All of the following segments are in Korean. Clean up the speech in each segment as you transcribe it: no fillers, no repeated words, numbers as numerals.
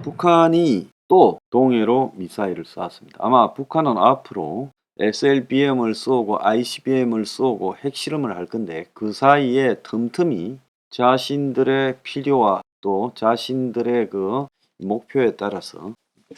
북한이 또 동해로 미사일을 쐈습니다. 아마 북한은 앞으로 SLBM을 쏘고 ICBM을 쏘고 핵실험을 할 건데 그 사이에 틈틈이 자신들의 필요와 또 자신들의 그 목표에 따라서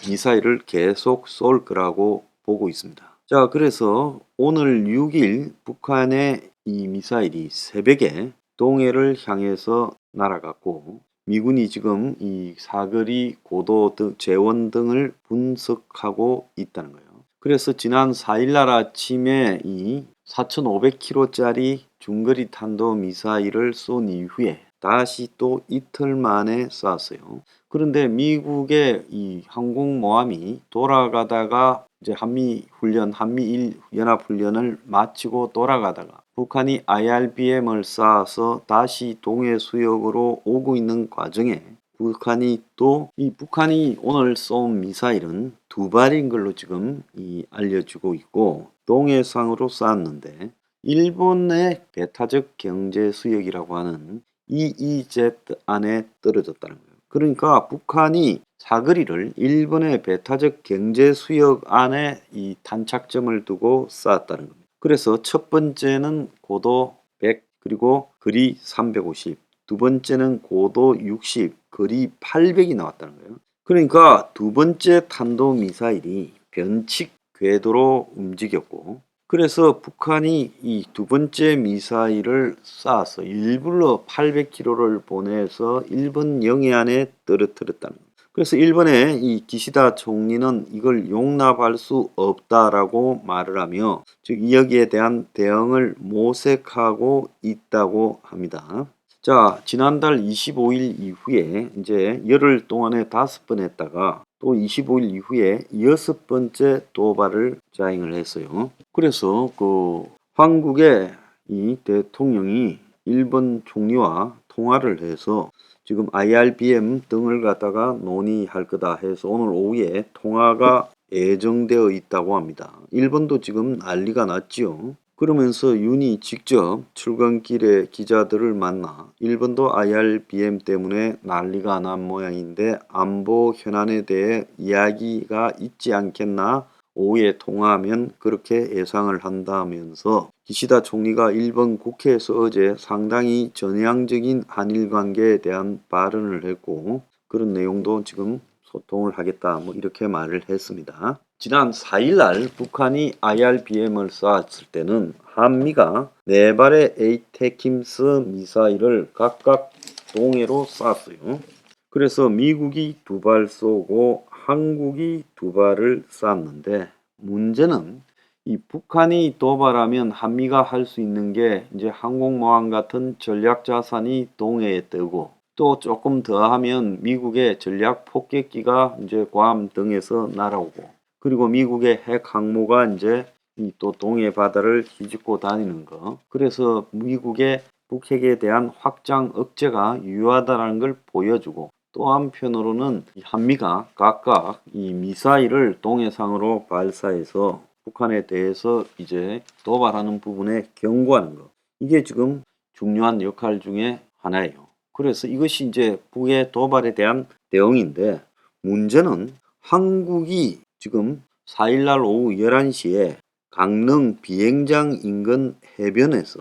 미사일을 계속 쏠 거라고 보고 있습니다. 자, 그래서 오늘 6일 북한의 이 미사일이 새벽에 동해를 향해서 날아갔고 미군이 지금 이 사거리, 고도 등 재원 등을 분석하고 있다는 거예요. 그래서 지난 4일날 아침에 이 4,500km짜리 중거리 탄도 미사일을 쏜 이후에 다시 또 이틀 만에 쐈어요. 그런데 미국의 이 항공모함이 돌아가다가 이제 한미일 연합훈련을 마치고 돌아가다가 북한이 IRBM을 쏴서 다시 동해 수역으로 오고 있는 과정에 북한이 오늘 쏜 미사일은 두 발인 걸로 지금 알려지고 있고 동해상으로 쐈는데 일본의 배타적 경제 수역이라고 하는 EEZ 안에 떨어졌다는 거예요. 그러니까 북한이 사거리를 일본의 배타적 경제 수역 안에 이 탄착점을 두고 쐈다는 겁니다. 그래서 첫 번째는 고도 100 그리고 거리 350, 두 번째는 고도 60, 거리 800이 나왔다는 거예요. 그러니까 두 번째 탄도미사일이 변칙 궤도로 움직였고 그래서 북한이 이 두 번째 미사일을 쏴서 일부러 800km를 보내서 일본 영해안에 떨어뜨렸다는 겁니다. 그래서 일본의 이 기시다 총리는 이걸 용납할 수 없다라고 말을 하며 즉 여기에 대한 대응을 모색하고 있다고 합니다. 자, 지난달 25일 이후에 이제 열흘 동안에 5번 했다가 또 25일 이후에 6번째 도발을 자행을 했어요. 그래서 그 한국의 이 대통령이 일본 총리와 통화를 해서 지금 IRBM 등을 갖다가 논의할 거다 해서 오늘 오후에 통화가 예정되어 있다고 합니다. 일본도 지금 난리가 났지요. 그러면서 윤이 직접 출근길에 기자들을 만나 일본도 IRBM 때문에 난리가 난 모양인데 안보 현안에 대해 이야기가 있지 않겠나 오후에 통화하면 그렇게 예상을 한다면서 기시다 총리가 일본 국회에서 어제 상당히 전향적인 한일 관계에 대한 발언을 했고 그런 내용도 지금 소통을 하겠다 뭐 이렇게 말을 했습니다. 지난 4일날 북한이 IRBM을 쐈을 때는 한미가 4발의 에이테킴스 미사일을 각각 동해로 쐈어요. 그래서 미국이 2발 쏘고 한국이 2발을 쐈는데 문제는 이 북한이 도발하면 한미가 할 수 있는 게 이제 항공모함 같은 전략 자산이 동해에 뜨고 또 조금 더 하면 미국의 전략 폭격기가 이제 괌 등에서 날아오고 그리고 미국의 핵 항모가 이제 또 동해 바다를 휘젓고 다니는 거. 그래서 미국의 북핵에 대한 확장 억제가 유효하다는 걸 보여주고 또 한편으로는 한미가 각각 이 미사일을 동해상으로 발사해서 북한에 대해서 이제 도발하는 부분에 경고하는 거. 이게 지금 중요한 역할 중에 하나예요. 그래서 이것이 이제 북의 도발에 대한 대응인데 문제는 한국이 지금 4일날 오후 11시에 강릉 비행장 인근 해변에서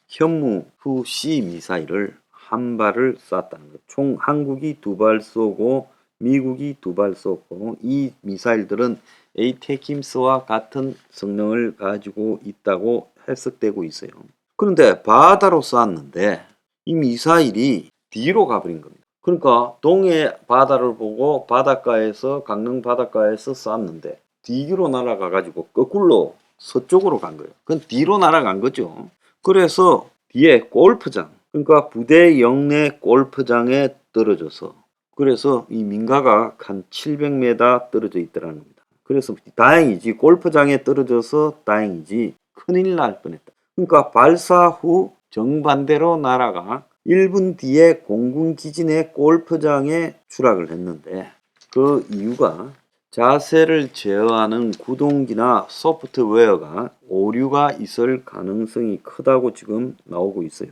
현무 후-C 미사일을 한 발을 쐈다는 거예요. 총 한국이 2발 쏘고 미국이 2발 쏘고 이 미사일들은 에이테킴스와 같은 성능을 가지고 있다고 해석되고 있어요. 그런데 바다로 쐈는데 이 미사일이 뒤로 가버린 겁니다. 그러니까 동해 바다를 보고 바닷가에서 강릉 바닷가에서 쐈는데 뒤로 날아가 가지고 거꾸로 서쪽으로 간 거예요. 그건 뒤로 날아간 거죠. 그래서 뒤에 골프장 그러니까 부대 영내 골프장에 떨어져서 그래서 이 민가가 한 700m 떨어져 있더라는 겁니다. 그래서 다행이지 골프장에 떨어져서 다행이지 큰일 날 뻔했다. 그러니까 발사 후 정반대로 날아가 1분 뒤에 공군기지내 골프장에 추락을 했는데 그 이유가 자세를 제어하는 구동기나 소프트웨어가 오류가 있을 가능성이 크다고 지금 나오고 있어요.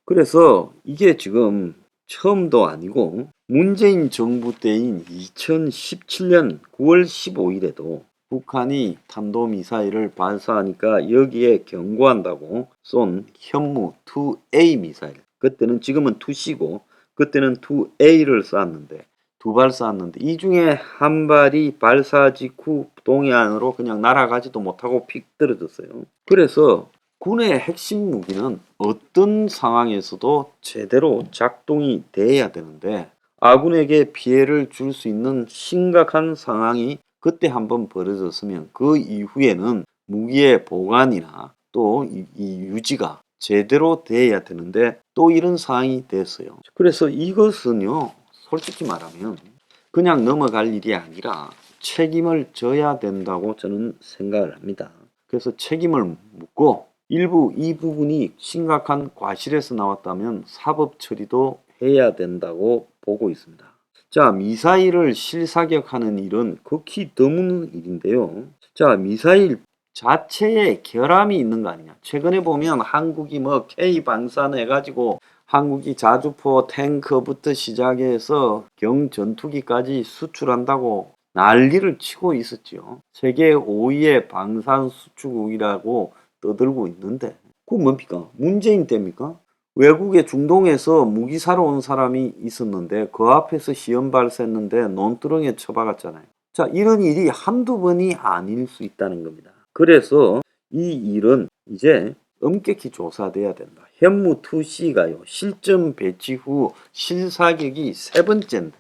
그래서 이게 지금 처음도 아니고 문재인 정부 때인 2017년 9월 15일에도 북한이 탄도미사일을 발사하니까 여기에 경고한다고 쏜 현무 2A 미사일, 그때는 지금은 2C고 그때는 2A를 쐈는데 두 발 쐈는데 이 중에 한 발이 발사 직후 동해안으로 그냥 날아가지도 못하고 픽 떨어졌어요. 그래서 군의 핵심 무기는 어떤 상황에서도 제대로 작동이 돼야 되는데 아군에게 피해를 줄 수 있는 심각한 상황이 그때 한번 벌어졌으면 그 이후에는 무기의 보관이나 또 이 유지가 제대로 돼야 되는데 또 이런 상황이 됐어요. 그래서 이것은요, 솔직히 말하면 그냥 넘어갈 일이 아니라 책임을 져야 된다고 저는 생각을 합니다. 그래서 책임을 묻고 일부 이 부분이 심각한 과실에서 나왔다면 사법 처리도 해야 된다고 보고 있습니다. 자, 미사일을 실사격하는 일은 극히 드문 일인데요. 자, 미사일 자체에 결함이 있는 거 아니냐. 최근에 보면 한국이 뭐 K-방산 해가지고 한국이 자주포 탱크부터 시작해서 경전투기까지 수출한다고 난리를 치고 있었죠. 세계 5위의 방산 수출국이라고 떠들고 있는데 그건 뭡니까? 문재인 때입니까? 외국에 중동에서 무기 사러 온 사람이 있었는데 그 앞에서 시험 발사했는데 논두렁에 처박았잖아요. 자, 이런 일이 한두 번이 아닐 수 있다는 겁니다. 그래서 이 일은 이제 엄격히 조사돼야 된다. 현무 2C가요. 실전 배치 후 실사격이 세 번째인데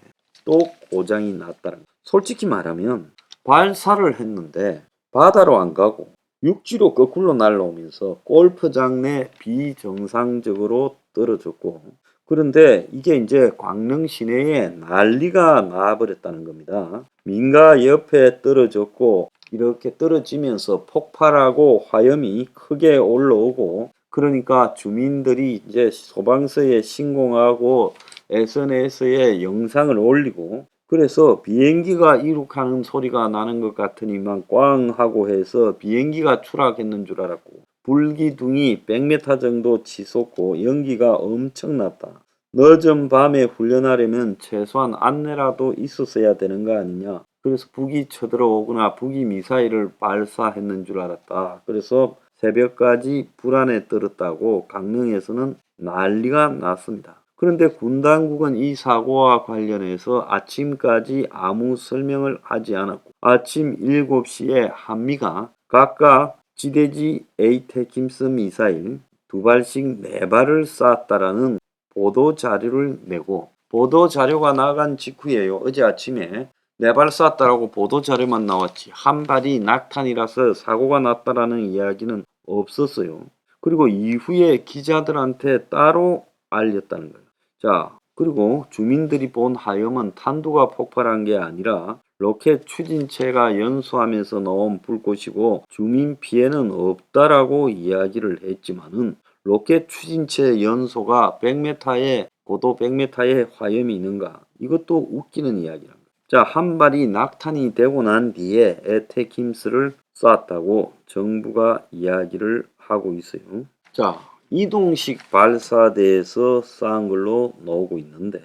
또 고장이 났다는 거예요. 솔직히 말하면 발사를 했는데 바다로 안 가고 육지로 거꾸로 날아오면서 골프장 내 비정상적으로 떨어졌고, 그런데 이게 이제 광명 시내에 난리가 나버렸다는 겁니다. 민가 옆에 떨어졌고 이렇게 떨어지면서 폭발하고 화염이 크게 올라오고, 그러니까 주민들이 이제 소방서에 신고하고 SNS에 영상을 올리고, 그래서 비행기가 이륙하는 소리가 나는 것 같으니만 꽝 하고 해서 비행기가 추락했는 줄 알았고, 불기둥이 100m 정도 치솟고 연기가 엄청났다. 늦은 밤에 훈련하려면 최소한 안내라도 있었어야 되는 거 아니냐. 그래서 북이 쳐들어오거나 북이 미사일을 발사했는 줄 알았다. 그래서 새벽까지 불안에 떨었다고 강릉에서는 난리가 났습니다. 그런데 군 당국은 이 사고와 관련해서 아침까지 아무 설명을 하지 않았고, 아침 7시에 한미가 각각 지대지 에이테킴스 미사일 2발씩 4발을 쐈다라는 보도 자료를 내고, 보도 자료가 나간 직후에요. 어제 아침에 4발 쐈다라고 보도 자료만 나왔지 한 발이 낙탄이라서 사고가 났다라는 이야기는 없었어요. 그리고 이후에 기자들한테 따로 알렸다는 거예요. 자, 그리고 주민들이 본 화염은 탄두가 폭발한 게 아니라 로켓 추진체가 연소하면서 나온 불꽃이고 주민 피해는 없다라고 이야기를 했지만은 로켓 추진체 연소가 100m에 고도 100m에 화염이 있는가? 이것도 웃기는 이야기랍니다. 자, 한 발이 낙탄이 되고 난 뒤에 에테킴스를 쐈다고 정부가 이야기를 하고 있어요. 자, 이동식 발사대에서 쌓은 걸로 나오고 있는데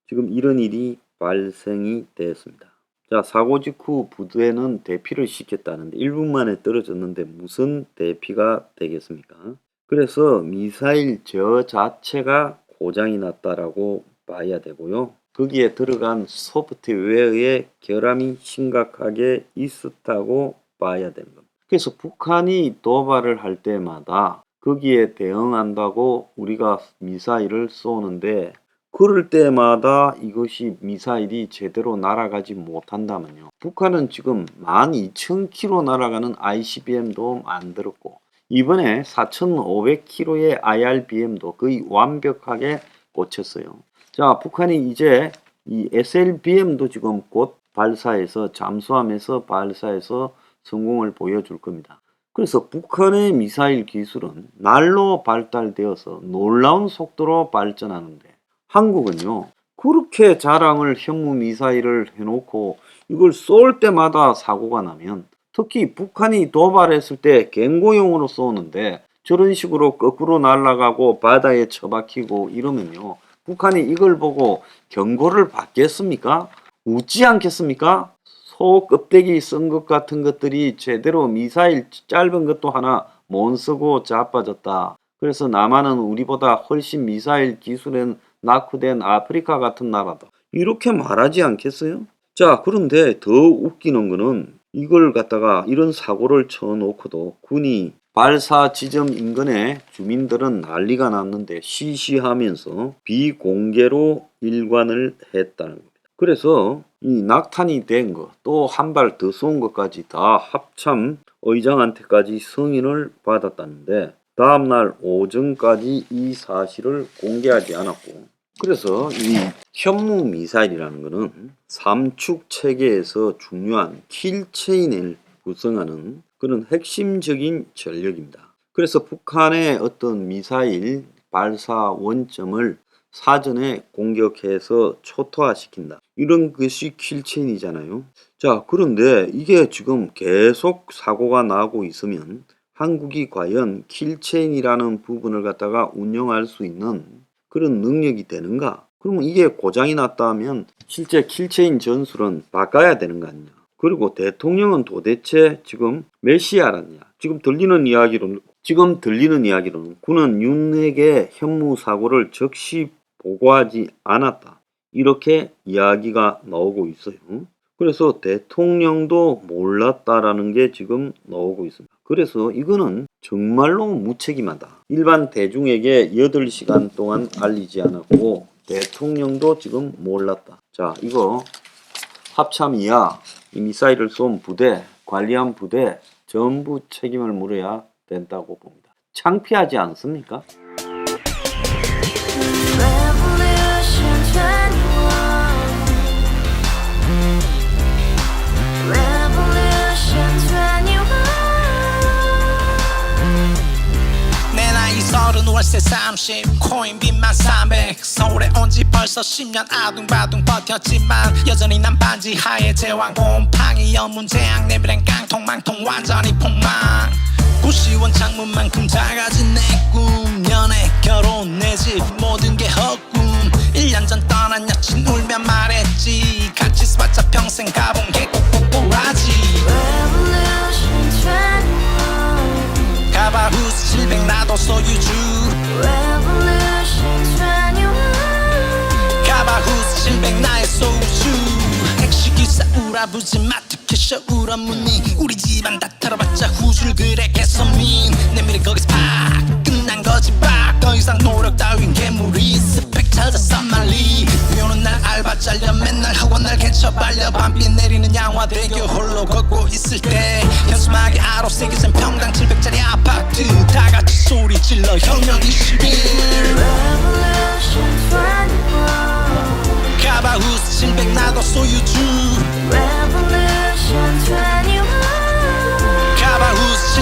지금 이런 일이 발생이 되었습니다. 자, 사고 직후 부두에는 대피를 시켰다는데 1분 만에 떨어졌는데 무슨 대피가 되겠습니까? 그래서 미사일 저 자체가 고장이 났다라고 봐야 되고요. 거기에 들어간 소프트웨어의 결함이 심각하게 있었다고 봐야 되는 겁니다. 그래서 북한이 도발을 할 때마다 거기에 대응한다고 우리가 미사일을 쏘는데, 그럴 때마다 이것이 미사일이 제대로 날아가지 못한다면요. 북한은 지금 12,000km 날아가는 ICBM도 만들었고 이번에 4,500km의 IRBM도 거의 완벽하게 고쳤어요. 자, 북한이 이제 이 SLBM도 지금 곧 발사해서 잠수함에서 발사해서 성공을 보여줄 겁니다. 그래서 북한의 미사일 기술은 날로 발달되어서 놀라운 속도로 발전하는데 한국은요, 그렇게 자랑을 현무 미사일을 해놓고 이걸 쏠 때마다 사고가 나면, 특히 북한이 도발했을 때 경고용으로 쏘는데 저런 식으로 거꾸로 날아가고 바다에 처박히고 이러면요, 북한이 이걸 보고 경고를 받겠습니까? 웃지 않겠습니까? 소 껍데기 쓴 것 같은 것들이 제대로 미사일 짧은 것도 하나 못 쓰고 자빠졌다. 그래서 남한은 우리보다 훨씬 미사일 기술엔 낙후된 아프리카 같은 나라다. 이렇게 말하지 않겠어요? 자, 그런데 더 웃기는 거는 이걸 갖다가 이런 사고를 쳐놓고도 군이 발사 지점 인근에 주민들은 난리가 났는데 시시하면서 비공개로 일관을 했다는 겁니다. 그래서 이 낙탄이 된 거, 또 한 발 더 쏜 것까지 다 합참 의장한테까지 승인을 받았다는데 다음날 오전까지 이 사실을 공개하지 않았고, 그래서 이 현무 미사일이라는 것은 삼축 체계에서 중요한 킬체인을 구성하는 그런 핵심적인 전력입니다. 그래서 북한의 어떤 미사일 발사 원점을 사전에 공격해서 초토화시킨다. 이런 것이 킬체인이잖아요. 자, 그런데 이게 지금 계속 사고가 나고 있으면 한국이 과연 킬체인이라는 부분을 갖다가 운영할 수 있는 그런 능력이 되는가? 그러면 이게 고장이 났다면 실제 킬체인 전술은 바꿔야 되는 거 아니냐? 그리고 대통령은 도대체 지금 몇 시에 알았냐? 지금 들리는 이야기로는 군은 윤핵의 현무 사고를 즉시 보고하지 않았다. 이렇게 이야기가 나오고 있어요. 그래서 대통령도 몰랐다라는 게 지금 나오고 있습니다. 그래서 이거는 정말로 무책임하다. 일반 대중에게 8시간 동안 알리지 않았고 대통령도 지금 몰랐다. 자, 이거 합참 이하 이 미사일을 쏜 부대, 관리한 부대 전부 책임을 물어야 된다고 봅니다. 창피하지 않습니까? 월세 30 코인빚만 300 서울에 온 지 벌써 10년 아둥바둥 버텼지만 여전히 난 반지 하에 제왕 곰팡이 연문제약 내비랭 깡통망통 완전히 폭망 고시원 창문만큼 작아진 내 꿈 연애 결혼 내 집 모든 게 헛꿈 1년 전 떠난 여친 울며 말했지 같이 써봤자 평생 가본 게 꼭꼭꼬라지 가바후스 700 나도 소유주 가바후스 700 나의 소주 택시기사 우라부지 마트캐셔 울어무니 우리 집안 다 털어봤자 후줄 그래 개선민 내미래 거기서 팍 끝난 거지 팍더 이상 노력 따윈 괴물이 스펙 찾아서 말리 비오는 날 알바 잘려 맨날 학원 날 개쳐발려 밤비 내리는 양화대교 홀로 걷고 있을 때 현수막에 아로 새겨진 평당 700짜리 아파트 다같이 소리 질러 혁명 21 가바후스 700 나도 소유주 가바후스